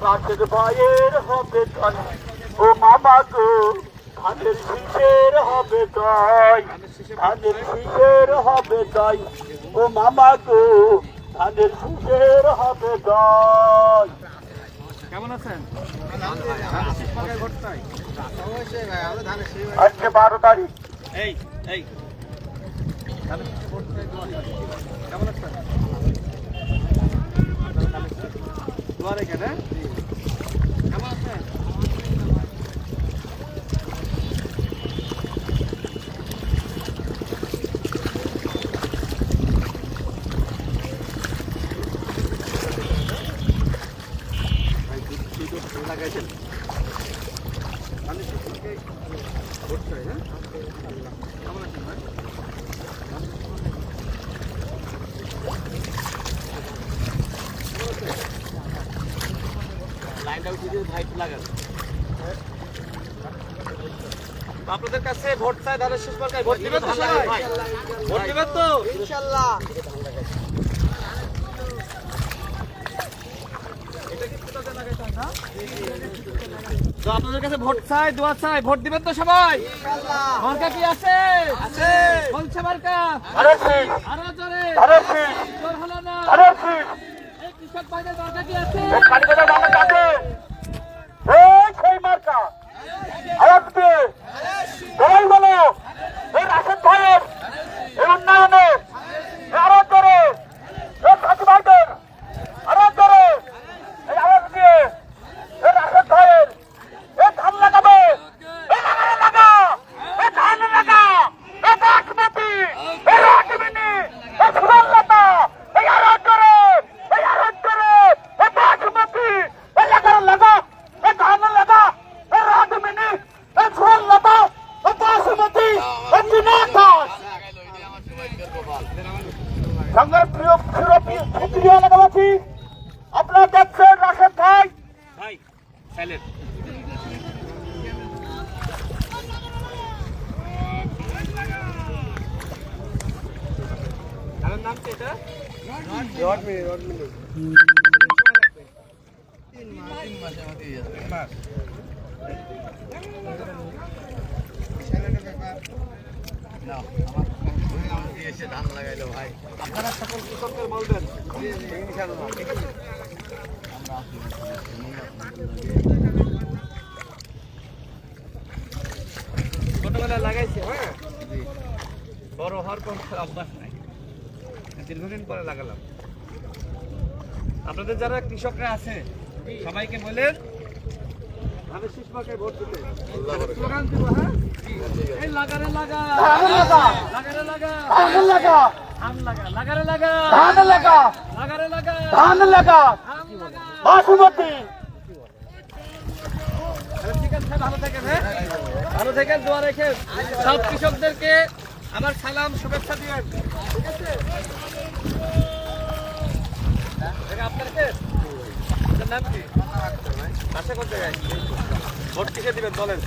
গাছের ভাইয়ের হবে তাই, ও মামা গো ধানের শীষের হবে তাই, ধানের শীষের হবে তাই, ও মামা গো ধানের শীষের হবে তাই। কেমন আছেন? আজকে 12 তারিখ। এই এই কেমন আছেন? দুয়ারে কেন? কেমন আছেন? লাগাইছেন আমি সকলকে ভোট চাই। হ্যাঁ, কেমন আছেন ভাই? লাইনটা উঠিয়ে ভাই লাগান। আপনাদের কাছে ভোট চাই, ধানের শীষ মার্কায় ভোট দিবেন তো সবাই? ভোট দিবেন তো ইনশাআল্লাহ। তো আপনাদের কাছে ভোট চাই, দোয়া চাই, ভোট দিবেন তো সবাই? মার্কা কি আছে? আছে। বলছে মার্কা আরো জোরে জোর হলো না। এই কৃষক ভাইদের মার্কা কি আছে? সেই মার্কা আজকে সবাই বলো এই রাশেদ ভাইয়ের এই উন্নয়নে আরো করে এই সাথী ভাইদের আরো করে এই আওয়াজ দিয়ে এই রাশেদ ভাইয়ের এই ধান লাগাবে, এই লাগানে লাগা, এই ধান লাগা, এই বাসমতি, এই রাজমিনি, এই সুরলতা, এই আরো করে, এই আরো করে, এই বাসমতি, এই লাগানে লাগা, এই ধান লাগা, এই রাজমিনি, এই সুরলতা, এই বাসমতি, এই চিনাটা। সংগ্রাম প্রিয় এলাকাবাসী, আপনারা দেখছেন রাশেদ ভাই ভাই সাইলেন্ট। আমার নাম কি এটা? রড মিলি। 3 মাসের মধ্যে মাস। না আমার এসে ধান লাগাইলো ভাই। আপনারা সকল কৃষকদের বলবেন ইনশাআল্লাহ। ঠিক আছে, ছোটবেলায় লাগাইছে। হ্যাঁ, বড় হওয়ার পর অভ্যাস নাই, দীর্ঘদিন পরে লাগালাম। আপনাদের যারা কৃষকরা আছে সবাইকে বলেন ধানের শীষ মার্কায় ভোট দিতে। স্লোগান দিব। হ্যাঁ, এই লাগারে লাগা, লাগারে লাগা, ধান লাগা, ধান লাগা, লাগারে লাগা, ধান লাগা, লাগারে লাগা, ধান লাগা, বাসমতি। ঠিক আছে, ভালো থাকেন। হ্যাঁ, ভালো থাকেন, দোয়া রেখেন। সব কৃষকদেরকে আমার সালাম, শুভেচ্ছা দিবেন। ঠিক আছে, আপনার নাম কি? আশা করতে ভোট কিসে দিবেন বলেন।